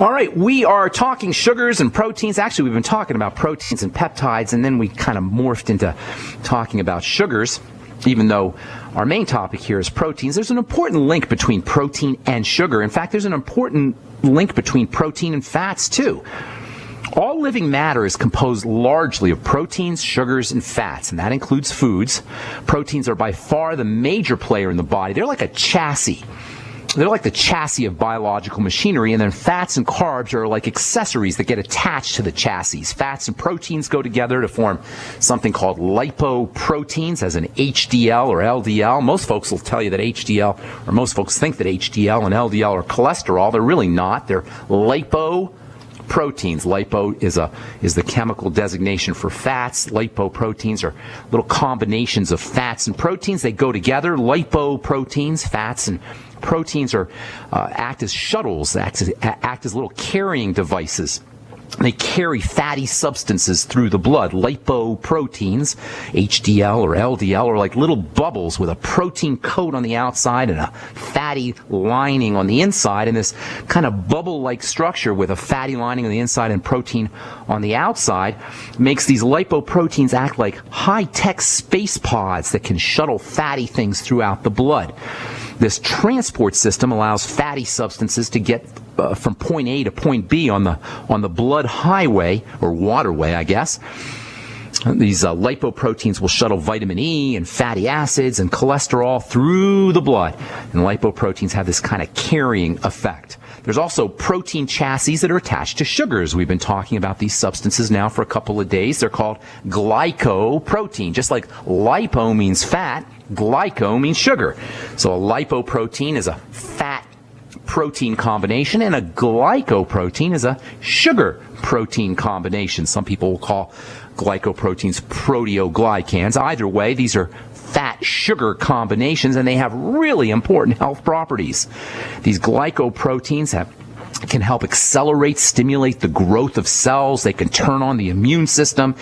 All right, we are talking sugars and proteins. Actually, we've been talking about proteins and peptides, and then we kind of morphed into talking about sugars, even though our main topic here is proteins. There's an important link between protein and sugar. In fact, there's an important link between protein and fats, too. All living matter is composed largely of proteins, sugars, and fats, and that includes foods. Proteins are by far the major player in the body. They're like a chassis. They're like the chassis of biological machinery, and then fats and carbs are like accessories that get attached to the chassis. Fats and proteins go together to form something called lipoproteins, as in HDL or LDL. Most folks will tell you that HDL, or most folks think that HDL and LDL are cholesterol. They're really not. They're lipoproteins. Lipo is the chemical designation for fats. Lipoproteins are little combinations of fats and proteins. They go together. Lipoproteins, fats and proteins act as shuttles, act as little carrying devices. They carry fatty substances through the blood. Lipoproteins, HDL or LDL, are like little bubbles with a protein coat on the outside and a fatty lining on the inside. And this kind of bubble-like structure with a fatty lining on the inside and protein on the outside makes these lipoproteins act like high-tech space pods that can shuttle fatty things throughout the blood. This transport system allows fatty substances to get from point A to point B on the blood highway, or waterway, I guess. These lipoproteins will shuttle vitamin E and fatty acids and cholesterol through the blood. And lipoproteins have this kind of carrying effect. There's also protein chassis that are attached to sugars. We've been talking about these substances now for a couple of days. They're called glycoprotein. Just like lipo means fat, glyco means sugar. So a lipoprotein is a fat protein combination, and a glycoprotein is a sugar protein combination. Some people will call glycoproteins proteoglycans. Either way, these are fat-sugar combinations, and they have really important health properties. These glycoproteins can help stimulate the growth of cells. They can turn on the immune system.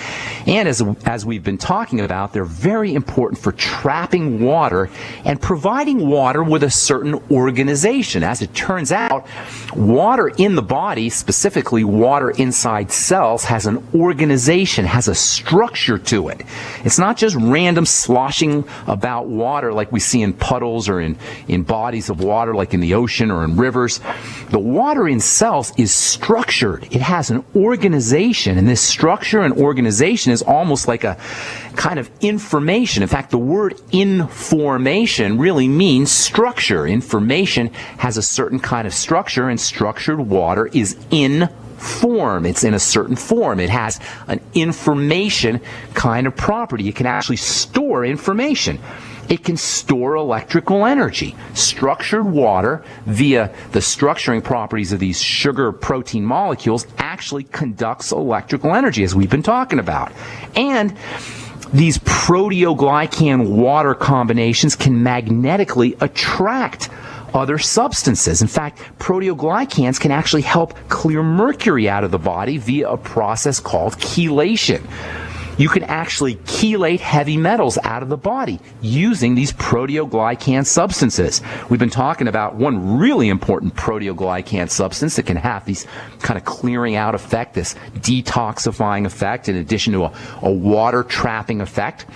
And as we've been talking about, they're very important for trapping water and providing water with a certain organization. As it turns out, water in the body, specifically water inside cells, has an organization, has a structure to it. It's not just random sloshing about water like we see in puddles or in bodies of water like in the ocean or in rivers. The water in cells is structured. It has an organization, and this structure and organization is almost like a kind of information. In fact, the word information really means structure. Information has a certain kind of structure, and structured water is in form. It's in a certain form. It has an information kind of property. It can actually store information. It can store electrical energy. Structured water, via the structuring properties of these sugar protein molecules, actually conducts electrical energy, as we've been talking about. And these proteoglycan water combinations can magnetically attract other substances. In fact, proteoglycans can actually help clear mercury out of the body via a process called chelation. You can actually chelate heavy metals out of the body using these proteoglycan substances. We've been talking about one really important proteoglycan substance that can have these kind of clearing out effect, this detoxifying effect, in addition to a water trapping effect.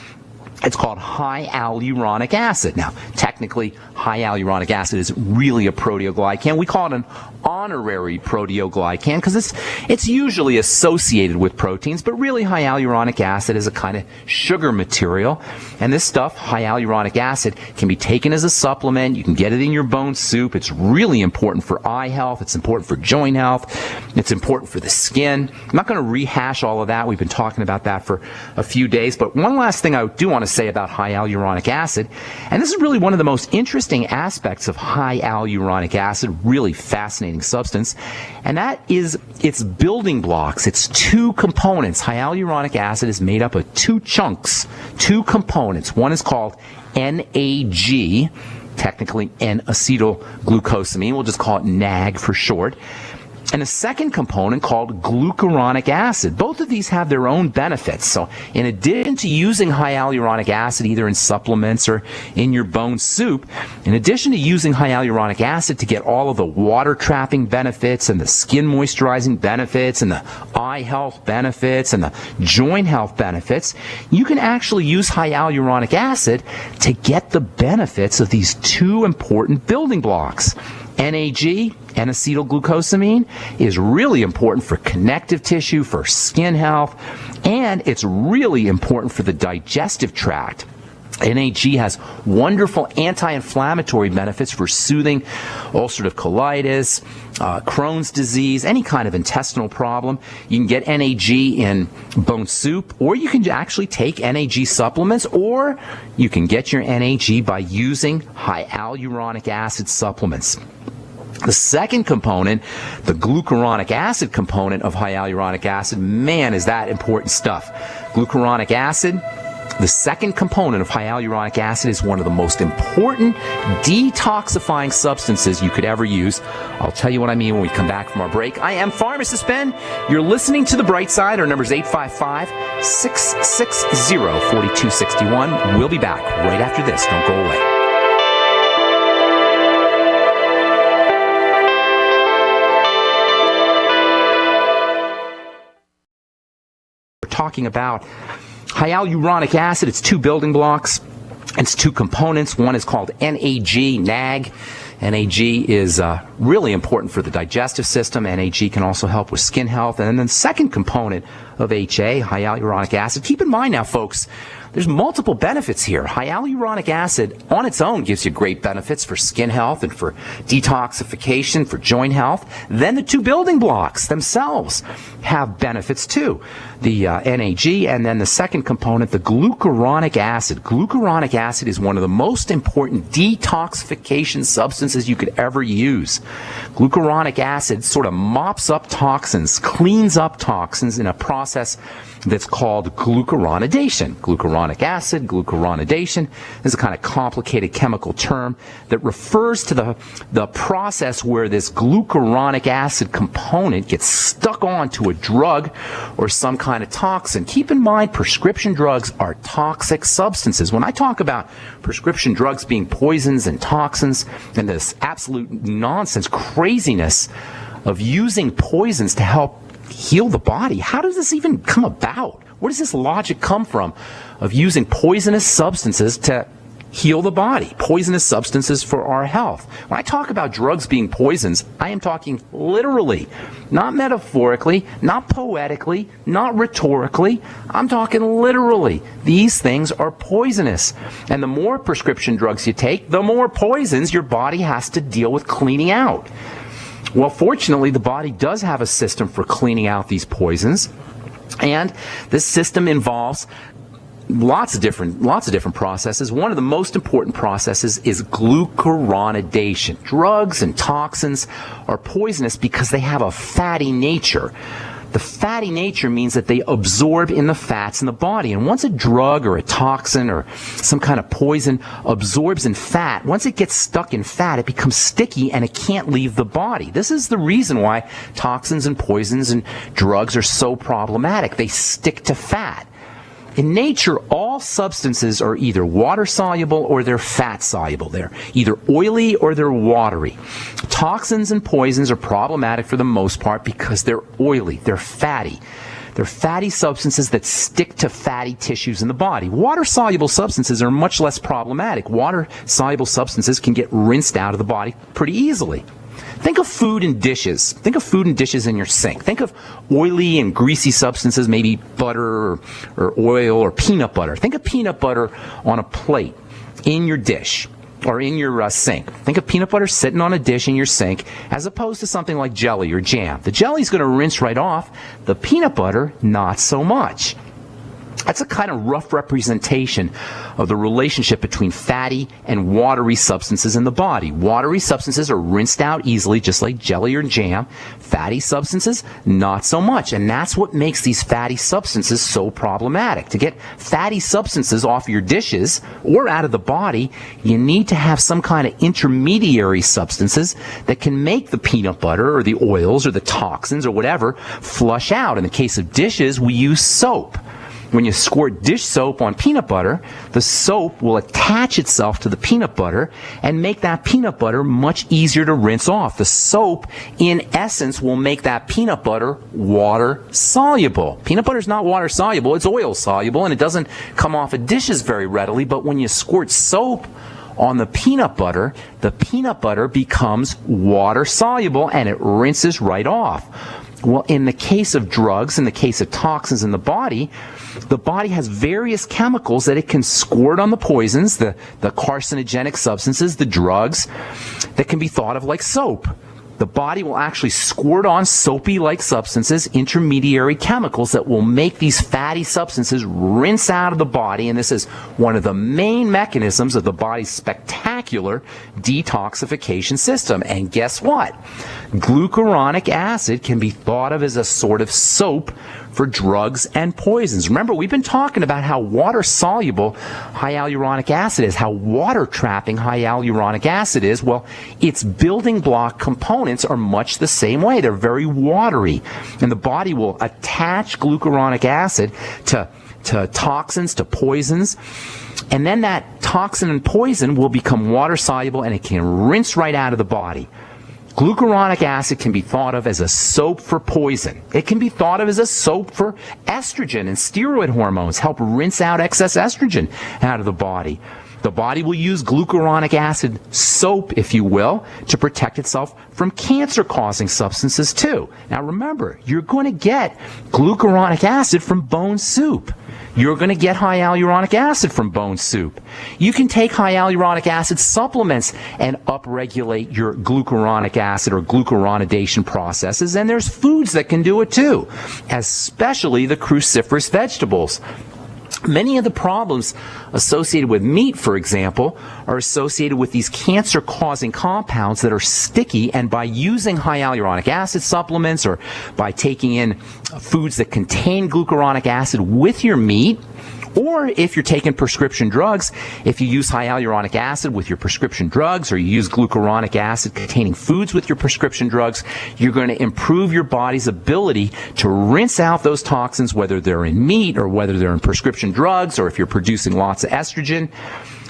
It's called high hyaluronic acid. Now, technically, high hyaluronic acid is really a proteoglycan. We call it an honorary proteoglycan because it's usually associated with proteins, but really high hyaluronic acid is a kind of sugar material. And this stuff, high hyaluronic acid, can be taken as a supplement. You can get it in your bone soup. It's really important for eye health. It's important for joint health. It's important for the skin. I'm not going to rehash all of that. We've been talking about that for a few days. But one last thing I do want to say about high hyaluronic acid, and this is really one of the most interesting aspects of high hyaluronic acid, really fascinating substance, and that is its building blocks. It's two components. High hyaluronic acid is made up of two chunks, two components. One is called NAG, technically N-acetylglucosamine. We'll just call it NAG for short. and a second component called glucuronic acid. Both of these have their own benefits. So in addition to using high hyaluronic acid either in supplements or in your bone soup, in addition to using high hyaluronic acid to get all of the water trapping benefits and the skin moisturizing benefits and the eye health benefits and the joint health benefits, you can actually use high hyaluronic acid to get the benefits of these two important building blocks. NAG, N-acetylglucosamine, is really important for connective tissue, for skin health, and it's really important for the digestive tract. NAG has wonderful anti-inflammatory benefits for soothing ulcerative colitis, Crohn's disease, any kind of intestinal problem. You can get NAG in bone soup, or you can actually take NAG supplements, or you can get your NAG by using high hyaluronic acid supplements. The second component, the glucuronic acid component of high hyaluronic acid, man, is that important stuff. Glucuronic acid, the second component of high hyaluronic acid, is one of the most important detoxifying substances you could ever use. I'll tell you what I mean when we come back from our break. I am Pharmacist Ben. You're listening to The Bright Side. Our number is 855-660-4261. We'll be back right after this. Don't go away. Talking about high hyaluronic acid. It's two building blocks. It's two components. One is called NAG, NAG. NAG is really important for the digestive system. NAG can also help with skin health. And then the second component of HA, high hyaluronic acid. Keep in mind now, folks, there's multiple benefits here. High hyaluronic acid on its own gives you great benefits for skin health and for detoxification, for joint health. Then the two building blocks themselves have benefits too. The NAG, and then the second component, the glucuronic acid. Glucuronic acid is one of the most important detoxification substances you could ever use. Glucuronic acid sort of mops up toxins, cleans up toxins in a process that's called glucuronidation. Glucuronic acid, glucuronidation is a kind of complicated chemical term that refers to the process where this glucuronic acid component gets stuck onto a drug or some kind of toxin. Keep in mind, prescription drugs are toxic substances. When I talk about prescription drugs being poisons and toxins and this absolute nonsense, craziness of using poisons to help heal the body, how does this even come about? Where does this logic come from of using poisonous substances to heal the body, poisonous substances for our health? When I talk about drugs being poisons, I am talking literally, not metaphorically, not poetically, not rhetorically. I'm talking literally. These things are poisonous. And the more prescription drugs you take, the more poisons your body has to deal with cleaning out. Well, fortunately, the body does have a system for cleaning out these poisons, and this system involves lots of different processes. One of the most important processes is glucuronidation. Drugs and toxins are poisonous because they have a fatty nature. The fatty nature means that they absorb in the fats in the body. And once a drug or a toxin or some kind of poison absorbs in fat, once it gets stuck in fat, it becomes sticky and it can't leave the body. This is the reason why toxins and poisons and drugs are so problematic. They stick to fat. In nature, all substances are either water-soluble or they're fat-soluble. They're either oily or they're watery. Toxins and poisons are problematic for the most part because they're oily, they're fatty. They're fatty substances that stick to fatty tissues in the body. Water-soluble substances are much less problematic. Water-soluble substances can get rinsed out of the body pretty easily. Think of food and dishes. Think of food and dishes in your sink. Think of oily and greasy substances, maybe butter or oil or peanut butter. Think of peanut butter on a plate in your dish or in your sink. Think of peanut butter sitting on a dish in your sink as opposed to something like jelly or jam. The jelly's going to rinse right off. The peanut butter, not so much. That's a kind of rough representation of the relationship between fatty and watery substances in the body. Watery substances are rinsed out easily, just like jelly or jam. Fatty substances, not so much. And that's what makes these fatty substances so problematic. To get fatty substances off your dishes or out of the body, you need to have some kind of intermediary substances that can make the peanut butter or the oils or the toxins or whatever flush out. In the case of dishes, we use soap. When you squirt dish soap on peanut butter, the soap will attach itself to the peanut butter and make that peanut butter much easier to rinse off. The soap, in essence, will make that peanut butter water soluble. Peanut butter is not water soluble, it's oil soluble, and it doesn't come off of dishes very readily, but when you squirt soap on the peanut butter becomes water soluble and it rinses right off. Well, in the case of drugs, in the case of toxins in the body has various chemicals that it can squirt on the poisons, the carcinogenic substances, the drugs, that can be thought of like soap. The body will actually squirt on soapy-like substances, intermediary chemicals that will make these fatty substances rinse out of the body, and this is one of the main mechanisms of the body's spectacular detoxification system. And guess what? Glucuronic acid can be thought of as a sort of soap for drugs and poisons. Remember, we've been talking about how water-soluble high hyaluronic acid is, how water-trapping high hyaluronic acid is. Well, its building block components are much the same way. They're very watery, and the body will attach glucuronic acid to toxins, to poisons, and then that toxin and poison will become water-soluble, and it can rinse right out of the body. Glucuronic acid can be thought of as a soap for poison. It can be thought of as a soap for estrogen and steroid hormones, help rinse out excess estrogen out of the body. The body will use glucuronic acid soap, if you will, to protect itself from cancer-causing substances too. Now remember, you're going to get glucuronic acid from bone soup. You're going to get high hyaluronic acid from bone soup. You can take high hyaluronic acid supplements and upregulate your glucuronic acid or glucuronidation processes, and there's foods that can do it too, especially the cruciferous vegetables. Many of the problems associated with meat, for example, are associated with these cancer-causing compounds that are sticky, and by using high hyaluronic acid supplements or by taking in foods that contain glucuronic acid with your meat, or if you're taking prescription drugs, if you use high hyaluronic acid with your prescription drugs, or you use glucuronic acid containing foods with your prescription drugs, you're going to improve your body's ability to rinse out those toxins, whether they're in meat or whether they're in prescription drugs, or if you're producing lots of estrogen.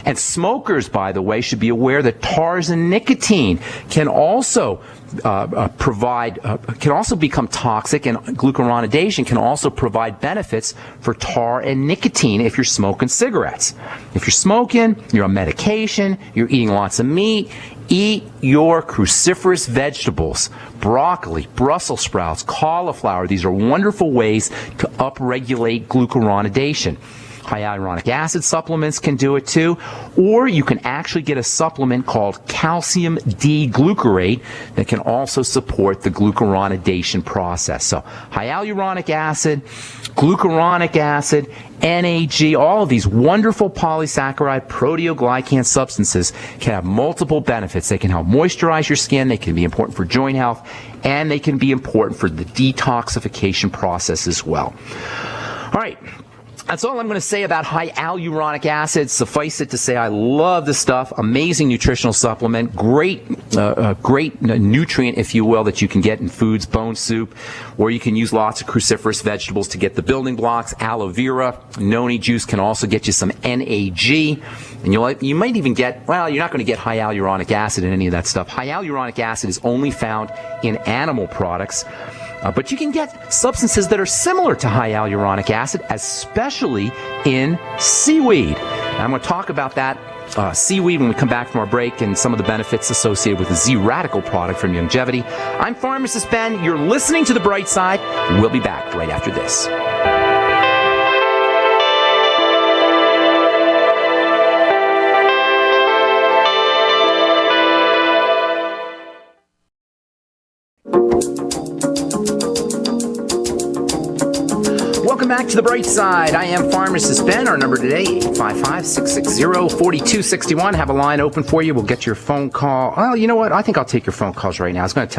And smokers, by the way, should be aware that tars and nicotine can also can also become toxic, and glucuronidation can also provide benefits for tar and nicotine if you're smoking cigarettes. If you're smoking, you're on medication, you're eating lots of meat, eat your cruciferous vegetables. Broccoli, Brussels sprouts, cauliflower. These are wonderful ways to upregulate glucuronidation. High hyaluronic acid supplements can do it too, or you can actually get a supplement called calcium D-glucarate that can also support the glucuronidation process. So high hyaluronic acid, glucuronic acid, NAG, all of these wonderful polysaccharide proteoglycan substances can have multiple benefits. They can help moisturize your skin, they can be important for joint health, and they can be important for the detoxification process as well. All right. That's all I'm going to say about high hyaluronic acid. Suffice it to say, I love this stuff. Amazing nutritional supplement. Great nutrient, if you will, that you can get in foods, bone soup, or you can use lots of cruciferous vegetables to get the building blocks. Aloe vera, noni juice can also get you some NAG. And you might even get, well, you're not going to get high hyaluronic acid in any of that stuff. High hyaluronic acid is only found in animal products. But you can get substances that are similar to high hyaluronic acid, especially in seaweed. And I'm going to talk about that seaweed when we come back from our break and some of the benefits associated with the Z-Radical product from Longevity. I'm Pharmacist Ben. You're listening to The Bright Side. We'll be back right after this. back to the bright side. I am Pharmacist Ben. Our number today, 855-660-4261. Have a line open for you. We'll get your phone call. Well, you know what? I think I'll take your phone calls right now. I was going to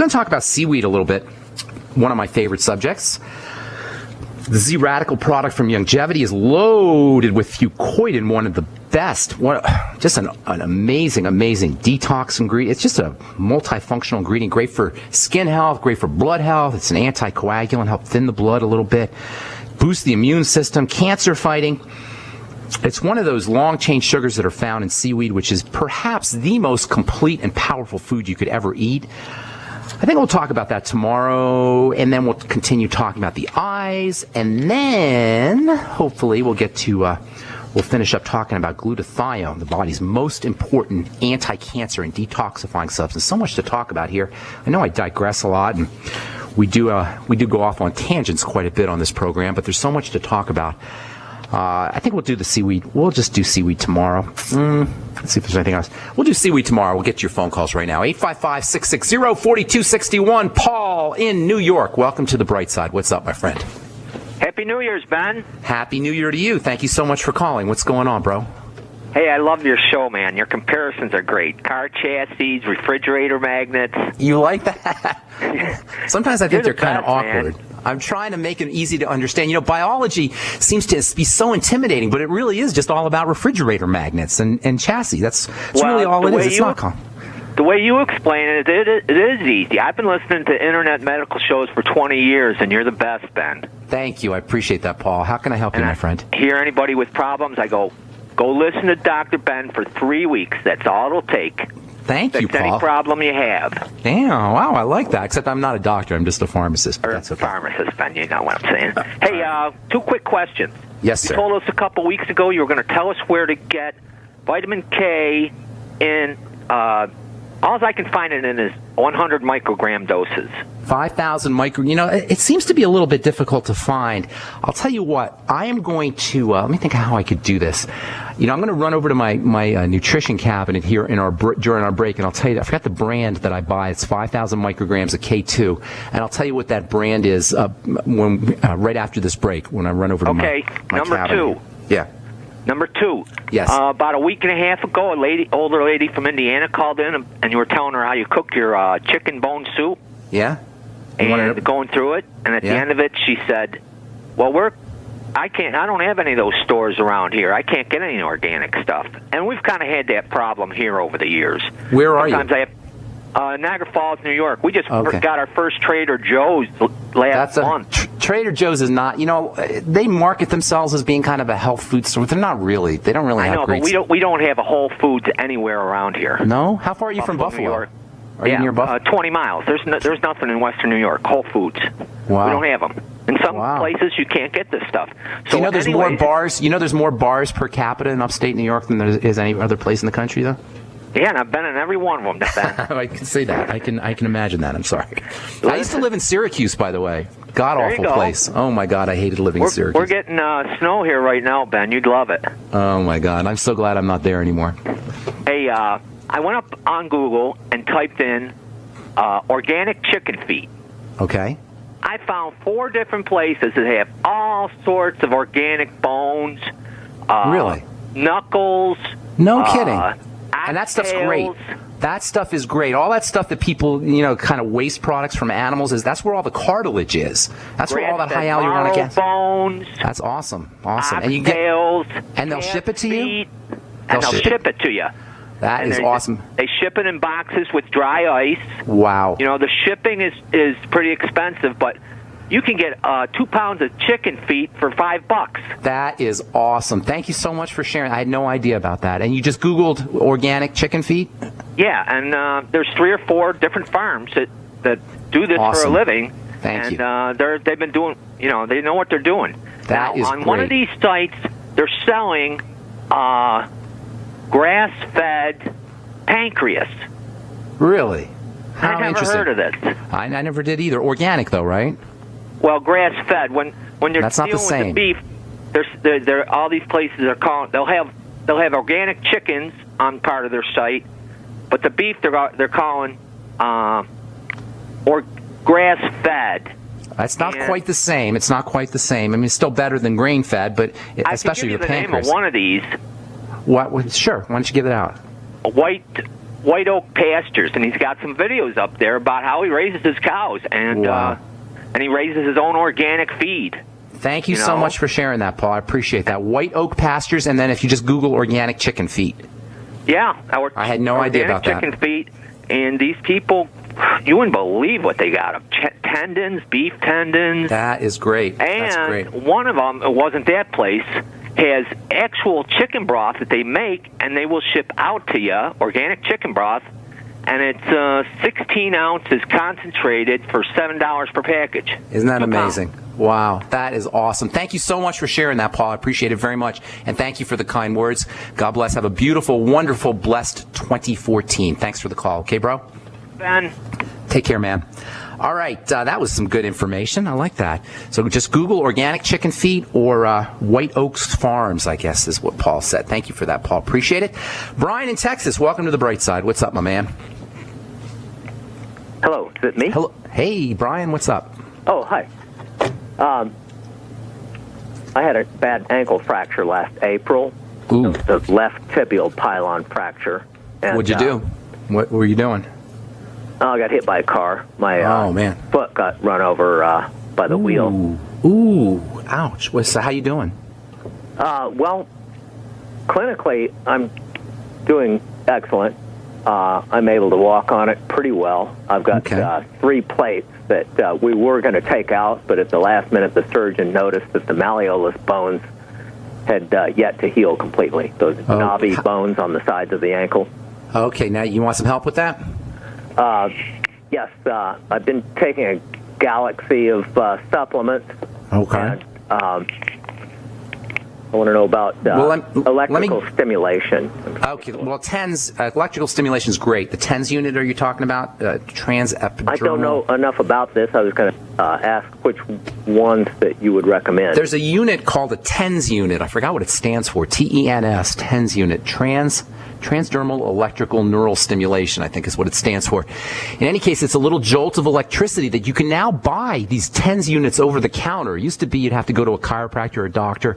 talk about seaweed a little bit. One of my favorite subjects. The Z-Radical product from Longevity is loaded with fucoidin, one of the best. Just an amazing detox ingredient. It's just a multifunctional ingredient, great for skin health, great for blood health. It's an anticoagulant, help thin the blood a little bit, boost the immune system, cancer fighting. It's one of those long-chain sugars that are found in seaweed, which is perhaps the most complete and powerful food you could ever eat. I think we'll talk about that tomorrow, and then we'll continue talking about the eyes, and then hopefully we'll get to we'll finish up talking about glutathione, the body's most important anti-cancer and detoxifying substance. So much to talk about here. I know I digress a lot, and we do go off on tangents quite a bit on this program, but there's so much to talk about. I think we'll do the seaweed. We'll just do seaweed tomorrow. Let's see if there's anything else. We'll do seaweed tomorrow. We'll get to your phone calls right now. 855-660-4261. Paul in New York. Welcome to the bright side. What's up, my friend? Happy New Year's, Ben. Happy New Year to you. Thank you so much for calling. What's going on, bro? Hey, I love your show, man. Your comparisons are great. Car chassis, refrigerator magnets. You like that? Sometimes I think they're kind of awkward. Man. I'm trying to make it easy to understand. You know, biology seems to be so intimidating, but it really is just all about refrigerator magnets and chassis. That's really all it is. It's not complicated. The way you explain it is easy. I've been listening to internet medical shows for 20 years, and you're the best, Ben. Thank you. I appreciate that, Paul. How can I help you, my friend? Hear anybody with problems, I go listen to Dr. Ben for 3 weeks. That's all it'll take. Thank you, Paul. Any problem you have. Damn, wow, I like that. Except I'm not a doctor. I'm just a pharmacist. Or that's okay. Pharmacist, Ben, you know what I'm saying. Hey, 2 quick questions. Yes, sir. You told us a couple weeks ago you were going to tell us where to get vitamin K in, all I can find it in is 100 microgram doses. 5,000 micro. You know, it seems to be a little bit difficult to find. I'll tell you what. I am going to let me think how I could do this. You know, I'm going to run over to my nutrition cabinet here during our break, and I'll tell you. I forgot the brand that I buy. It's 5,000 micrograms of K2, and I'll tell you what that brand is right after this break when I run over to my number cabinet. 2. Yeah. Number 2. Yes. About a week and a half ago, older lady from Indiana called in, and you were telling her how you cook your chicken bone soup. Yeah. And going through it, and at the end of it, she said, "Well, I don't have any of those stores around here. I can't get any organic stuff." And we've kind of had that problem here over the years. Where are you? Sometimes I have Niagara Falls, New York. We just got our first Trader Joe's last month. Trader Joe's is not, you know, they market themselves as being kind of a health food store. They're not really. They don't really have great. I know, but we don't have a Whole Foods anywhere around here. No? How far are you from Buffalo? New York. Are you near Buffalo? 20 miles. There's nothing in Western New York. Whole Foods. Wow. We don't have them. In some places, you can't get this stuff. So you know, there's more bars. You know, there's more bars per capita in upstate New York than there is any other place in the country, though. Yeah, and I've been in every one of them. I can say that. I can imagine that. I'm sorry. I used to live in Syracuse, by the way. God awful place. Oh my God, I hated living in Syracuse. We're getting snow here right now, Ben. You'd love it. Oh my God, I'm so glad I'm not there anymore. Hey, I went up on Google and typed in organic chicken feet. Okay. I found 4 different places that have all sorts of organic bones. Really? Knuckles. No kidding. And that stuff's tails. great. That stuff is great. All that stuff that people, you know, kind of waste products from animals that's where all the cartilage is. That's where all that high hyaluronic acid. Bones. That's awesome. And you tails. And they'll ship it to you. And they'll ship it to you. That is awesome. They ship it in boxes with dry ice. Wow. You know, the shipping is pretty expensive, but you can get 2 pounds of chicken feet for $5. That is awesome. Thank you so much for sharing. I had no idea about that. And you just Googled organic chicken feet? Yeah, and there's 3 or 4 different farms that do this for a living. Thank you. And they've been doing, you know, they know what they're doing. That is on great. One of these sites, they're selling grass-fed pancreas. Really? How I never heard of this. I never did either. Organic, though, right? Well, grass-fed. When you're That's not the dealing same. with the beef, there all these places are calling. They'll have organic chickens on part of their site, but the beef they're calling or grass-fed. It's not quite the same. It's not quite the same. I mean, it's still better than grain-fed, but especially with the pancreas. I can give you the name of one of these. What? Sure. Why don't you give it out? White Oak Pastures, and he's got some videos up there about how he raises his cows, and and he raises his own organic feed. Thank you so much for sharing that, Paul. I appreciate that. White Oak Pastures, and then if you just Google organic chicken feet. Yeah. I had no idea about that. Organic chicken feet, and these people, you wouldn't believe what they got. Tendons, beef tendons. That is great. That's great. And one of them, it wasn't that place, has actual chicken broth that they make, and they will ship out to you, organic chicken broth, and it's 16 ounces concentrated for $7 per package. Isn't that amazing? Wow, that is awesome. Thank you so much for sharing that, Paul. I appreciate it very much, and thank you for the kind words. God bless. Have a beautiful, wonderful, blessed 2014. Thanks for the call. Okay, bro? Ben. Take care, man. All right, that was some good information. I like that. So just Google organic chicken feet or White Oaks Farms, I guess is what Paul said. Thank you for that, Paul. Appreciate it. Brian in Texas, welcome to the bright side. What's up, my man? Hello, is it me? Hello. Hey, Brian, what's up? Oh, hi. I had a bad ankle fracture last April. Ooh. The left tibial pylon fracture. And, What'd you do? What were you doing? I got hit by a car. My foot got run over by the wheel. Ooh, ouch. So how you doing? Well, clinically, I'm doing excellent. I'm able to walk on it pretty well. I've got 3 plates that we were going to take out, but at the last minute, the surgeon noticed that the malleolus bones had yet to heal completely. Those knobby bones on the sides of the ankle. Okay, now you want some help with that? Yes, I've been taking a galaxy of supplements. Okay. And, I want to know about electrical stimulation. Okay, well, TENS, electrical stimulation is great. The TENS unit, are you talking about? Transepidermal? I don't know enough about this. I was going to ask which ones that you would recommend. There's a unit called a TENS unit. I forgot what it stands for. TENS, TENS unit. Transdermal electrical neural stimulation, I think is what it stands for. In any case, it's a little jolt of electricity that you can now buy these TENS units over the counter. It used to be you'd have to go to a chiropractor or a doctor,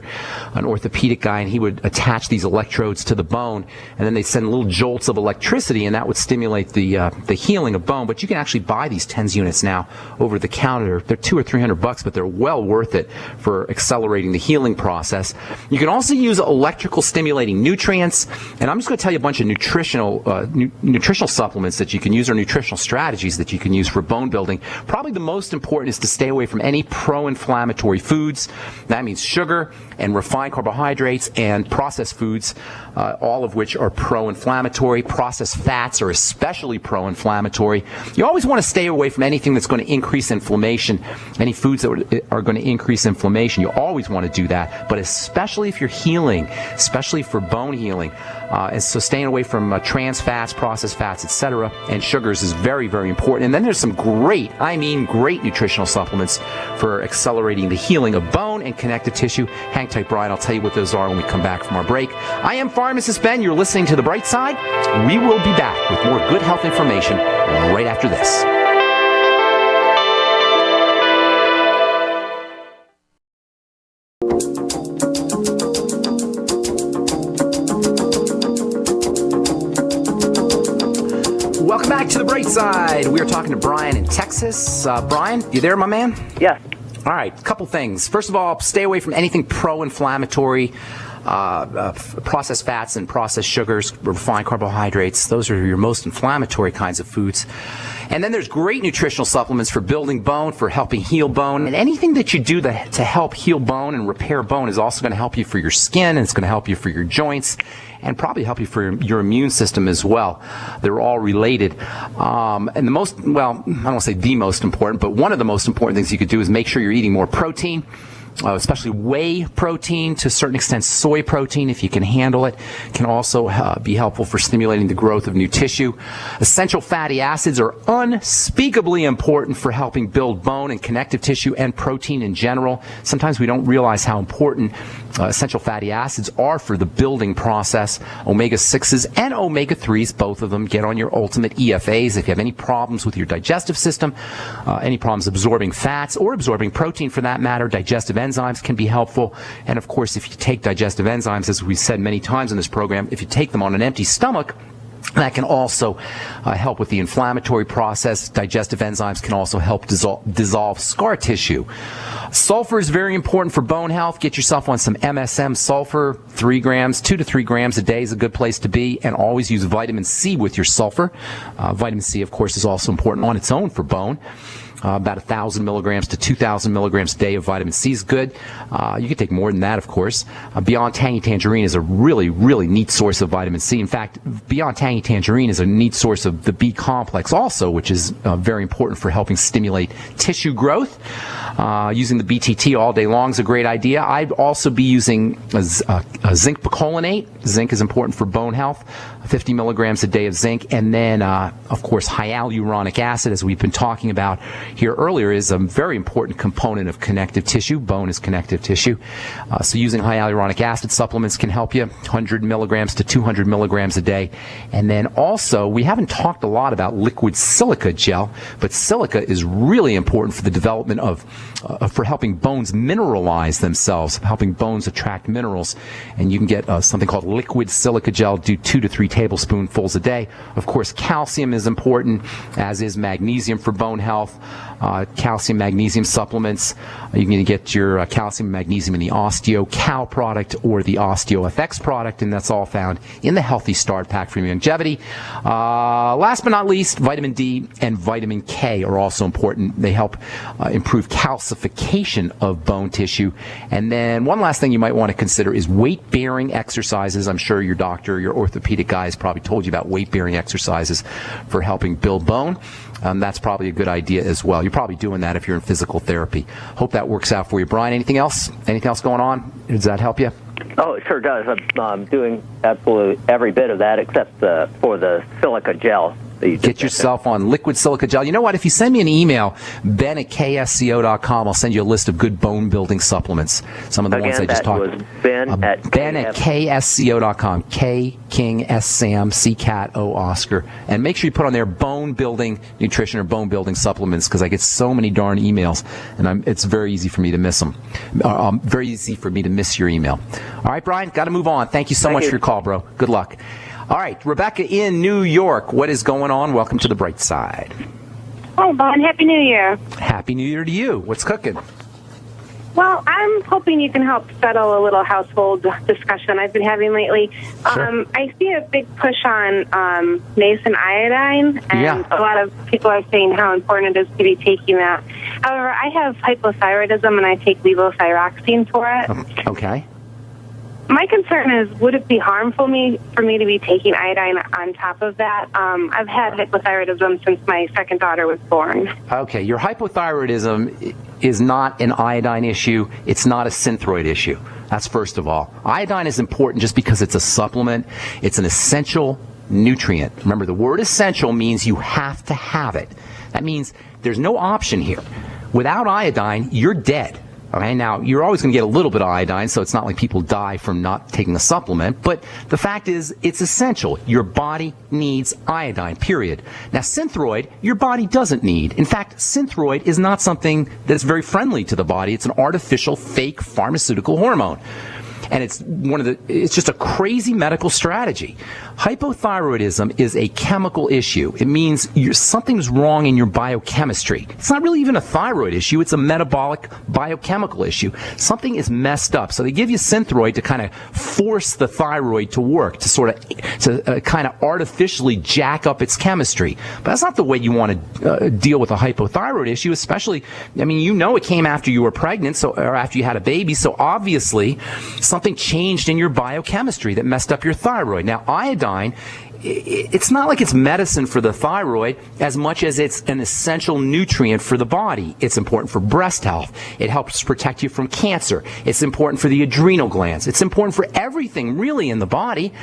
an orthopedic guy, and he would attach these electrodes to the bone, and then they'd send little jolts of electricity, and that would stimulate the healing of bone. But you can actually buy these TENS units now over the counter. They're $200 or $300, but they're well worth it for accelerating the healing process. You can also use electrical stimulating nutrients, and I'm just going to tell you a bunch of nutritional supplements that you can use, or nutritional strategies that you can use for bone building. Probably the most important is to stay away from any pro-inflammatory foods. That means sugar and refined carbohydrates and processed foods, all of which are pro-inflammatory. Processed fats are especially pro-inflammatory. You always want to stay away from anything that's going to increase inflammation, any foods that are going to increase inflammation. You always want to do that, but especially if you're healing, especially for bone healing. And so staying away from trans fats, processed fats, etc., and sugars is very, very important. And then there's some great nutritional supplements for accelerating the healing of bone and connective tissue. Hang tight, Brian. I'll tell you what those are when we come back from our break. I am Pharmacist Ben. You're listening to The Bright Side. We will be back with more good health information right after this. Welcome back to The Bright Side. We are talking to Brian in Texas. Brian, you there, my man? Yes. All right, a couple things. First of all, stay away from anything pro-inflammatory, processed fats and processed sugars, refined carbohydrates. Those are your most inflammatory kinds of foods. And then there's great nutritional supplements for building bone, for helping heal bone. And anything that you do to help heal bone and repair bone is also going to help you for your skin, and it's going to help you for your joints, and probably help you for your immune system as well. They're all related. And I don't want to say the most important, but one of the most important things you could do is make sure you're eating more protein. especially whey protein, to a certain extent soy protein, if you can handle it, can also be helpful for stimulating the growth of new tissue. Essential fatty acids are unspeakably important for helping build bone and connective tissue and protein in general. Sometimes we don't realize how important essential fatty acids are for the building process. Omega-6s and omega-3s, both of them, get on your ultimate EFAs. If you have any problems with your digestive system, any problems absorbing fats or absorbing protein for that matter, digestive enzymes can be helpful. And of course, if you take digestive enzymes, as we've said many times in this program, if you take them on an empty stomach, that can also help with the inflammatory process. Digestive enzymes can also help dissolve scar tissue. Sulfur is very important for bone health. Get yourself on some MSM sulfur, 3 grams, 2 to 3 grams a day is a good place to be. And always use vitamin C with your sulfur. Vitamin C, of course, is also important on its own for bone. About 1,000 milligrams to 2,000 milligrams a day of vitamin C is good. You can take more than that, of course. Beyond Tangy Tangerine is a really, really neat source of vitamin C. In fact, Beyond Tangy Tangerine is a neat source of the B complex also, which is very important for helping stimulate tissue growth. Using the BTT all day long is a great idea. I'd also be using a zinc picolinate. Zinc is important for bone health. 50 milligrams a day of zinc. And then, of course, hyaluronic acid, as we've been talking about here earlier, is a very important component of connective tissue. Bone is connective tissue. So using hyaluronic acid supplements can help you, 100 milligrams to 200 milligrams a day. And then also, we haven't talked a lot about liquid silica gel, but silica is really important for the development for helping bones mineralize themselves, helping bones attract minerals. And you can get something called liquid silica gel, do 2 to 3 tablespoonfuls a day. Of course, calcium is important, as is magnesium for bone health. Calcium, magnesium supplements. You can get your calcium and magnesium in the Osteo-Cal product or the Osteo-FX product, and that's all found in the Healthy Start Pack for longevity. Last but not least, vitamin D and vitamin K are also important. They help improve calcification of bone tissue. And then one last thing you might want to consider is weight-bearing exercises. I'm sure your doctor, your orthopedic guy has probably told you about weight-bearing exercises for helping build bone. That's probably a good idea as well. You're probably doing that if you're in physical therapy. Hope that works out for you. Brian, anything else? Anything else going on? Does that help you? Oh, it sure does. I'm doing absolutely every bit of that except for the silica gel. Get yourself on liquid silica gel. You know what? If you send me an email, ben@ksco.com, I'll send you a list of good bone building supplements. Some of the ones I just talked about. Ben at ksco.com. K King S Sam C Cat O Oscar. And make sure you put on there bone building nutrition or bone building supplements, because I get so many darn emails, and it's very easy for me to miss them. Very easy for me to miss your email. All right, Brian, got to move on. Thank you so much for your call, bro. Good luck. All right, Rebecca in New York, what is going on? Welcome to the bright side. Hi, Bon. Happy New Year. Happy New Year to you. What's cooking? Well, I'm hoping you can help settle a little household discussion I've been having lately. Sure. I see a big push on nascent iodine, and a lot of people are saying how important it is to be taking that. However, I have hypothyroidism, and I take levothyroxine for it. Okay. My concern is, would it be harmful for me to be taking iodine on top of that? I've had hypothyroidism since my second daughter was born. Okay, your hypothyroidism is not an iodine issue. It's not a synthroid issue. That's first of all. Iodine is important just because it's a supplement. It's an essential nutrient. Remember, the word essential means you have to have it. That means there's no option here. Without iodine, you're dead. Okay, now, you're always going to get a little bit of iodine, so it's not like people die from not taking a supplement, but the fact is, it's essential. Your body needs iodine, period. Now, synthroid, your body doesn't need. In fact, synthroid is not something that's very friendly to the body. It's an artificial, fake pharmaceutical hormone. And it's just a crazy medical strategy. Hypothyroidism is a chemical issue. It means something's wrong in your biochemistry. It's not really even a thyroid issue. It's a metabolic biochemical issue. Something is messed up. So they give you Synthroid to kind of force the thyroid to work, to kind of artificially jack up its chemistry. But that's not the way you want to deal with a hypothyroid issue, especially, it came after you were pregnant, or after you had a baby, so obviously something changed in your biochemistry that messed up your thyroid. Now, iodine it's not like it's medicine for the thyroid as much as it's an essential nutrient for the body. It's important for breast health. It helps protect you from cancer. It's important for the adrenal glands. It's important for everything really in the body.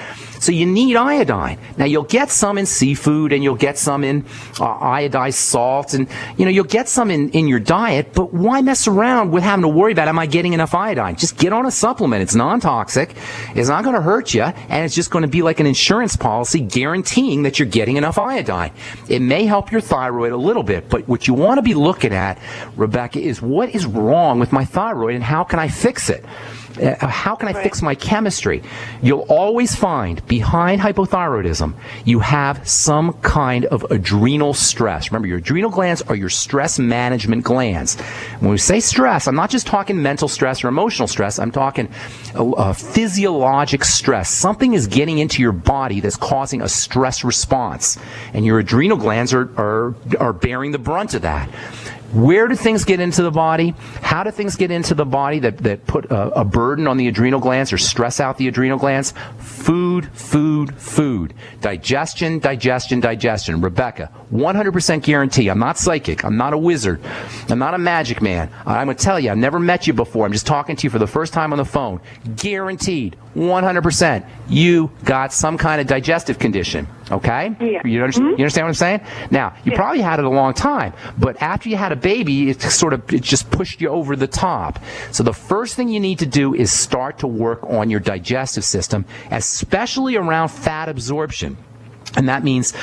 So you need iodine. Now you'll get some in seafood, and you'll get some in iodized salt, and you'll get some in your diet, but why mess around with having to worry about, am I getting enough iodine? Just get on a supplement. It's non-toxic. It's not going to hurt you, and it's just going to be like an insurance policy guaranteeing that you're getting enough iodine. It may help your thyroid a little bit, but what you want to be looking at, Rebecca, is what is wrong with my thyroid and how can I fix it? How can I fix my chemistry? You'll always find behind hypothyroidism, you have some kind of adrenal stress. Remember, your adrenal glands are your stress management glands. When we say stress, I'm not just talking mental stress or emotional stress. I'm talking physiologic stress. Something is getting into your body that's causing a stress response, and your adrenal glands are bearing the brunt of that. Where do things get into the body? How do things get into the body that put a burden on the adrenal glands or stress out the adrenal glands? Food, food, food. Digestion, digestion, digestion. Rebecca, 100% guarantee. I'm not psychic. I'm not a wizard. I'm not a magic man. I'm going to tell you, I've never met you before. I'm just talking to you for the first time on the phone. Guaranteed, 100%. You got some kind of digestive condition. Okay? Yeah. You understand what I'm saying? Now, you probably had it a long time, but after you had a baby, it just pushed you over the top. So the first thing you need to do is start to work on your digestive system, especially around fat absorption. And that means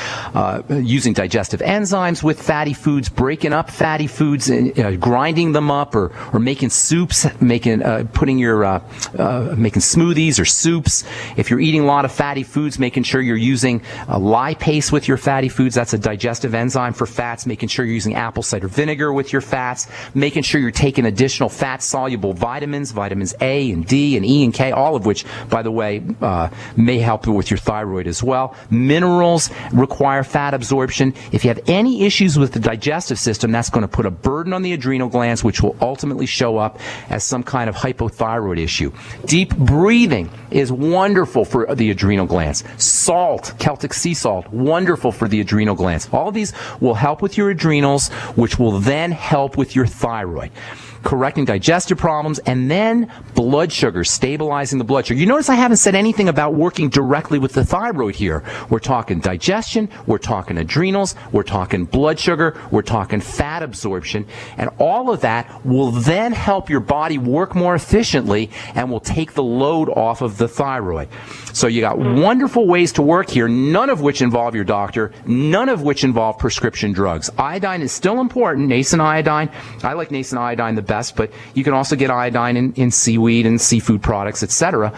using digestive enzymes with fatty foods, breaking up fatty foods, and grinding them up, or making soups, making smoothies or soups. If you're eating a lot of fatty foods, making sure you're using lipase with your fatty foods. That's a digestive enzyme for fats. Making sure you're using apple cider vinegar with your fats. Making sure you're taking additional fat-soluble vitamins, vitamins A and D and E and K, all of which, by the way, may help with your thyroid as well. Minerals require fat absorption. If you have any issues with the digestive system, that's going to put a burden on the adrenal glands, which will ultimately show up as some kind of hypothyroid issue. Deep breathing is wonderful for the adrenal glands. Salt, Celtic sea salt, wonderful for the adrenal glands. All of these will help with your adrenals, which will then help with your thyroid. Correcting digestive problems, and then blood sugar, stabilizing the blood sugar. You notice I haven't said anything about working directly with the thyroid here. We're talking digestion, we're talking adrenals, we're talking blood sugar, we're talking fat absorption, and all of that will then help your body work more efficiently and will take the load off of the thyroid. So you got wonderful ways to work here, none of which involve your doctor, none of which involve prescription drugs. Iodine is still important, nascent iodine. I like nascent iodine the best, but you can also get iodine in seaweed and seafood products, etc.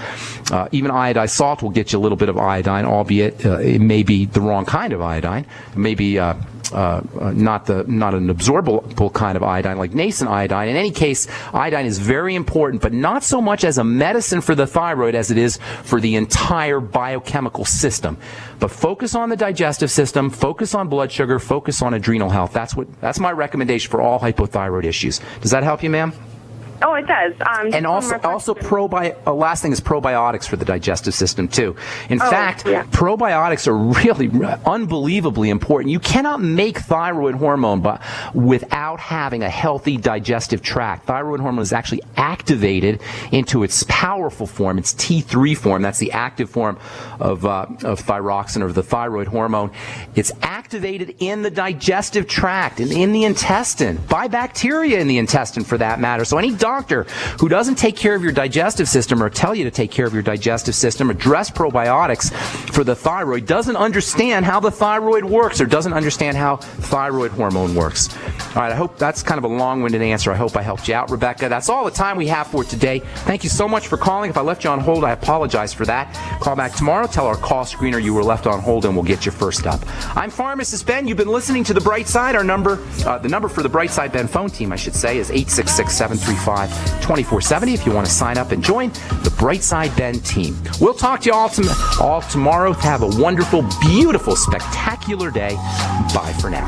Even iodized salt will get you a little bit of iodine, albeit it may be the wrong kind of iodine. It may be not an absorbable kind of iodine like nascent iodine. In any case, iodine is very important, but not so much as a medicine for the thyroid as it is for the entire biochemical system. But focus on the digestive system, focus on blood sugar, focus on adrenal health. That's my recommendation for all hypothyroid issues. Does that help you, ma'am? Oh, it does. And also last thing is probiotics for the digestive system, too. In fact, probiotics are really unbelievably important. You cannot make thyroid hormone without having a healthy digestive tract. Thyroid hormone is actually activated into its powerful form, its T3 form. That's the active form of thyroxine, or the thyroid hormone. It's activated in the digestive tract and in the intestine, by bacteria in the intestine for that matter. So any doctor who doesn't take care of your digestive system, or tell you to take care of your digestive system, address probiotics for the thyroid, doesn't understand how the thyroid works, or doesn't understand how thyroid hormone works. All right, I hope that's kind of a long-winded answer. I hope I helped you out, Rebecca. That's all the time we have for today. Thank you so much for calling. If I left you on hold, I apologize for that. Call back tomorrow. Tell our call screener you were left on hold, and we'll get you first up. I'm Pharmacist Ben. You've been listening to The Bright Side. Our number, the number for the Bright Side Ben phone team, I should say, is 866-735-2470 if you want to sign up and join the Bright Side Ben team. We'll talk to you all tomorrow. Have a wonderful, beautiful, spectacular day. Bye for now.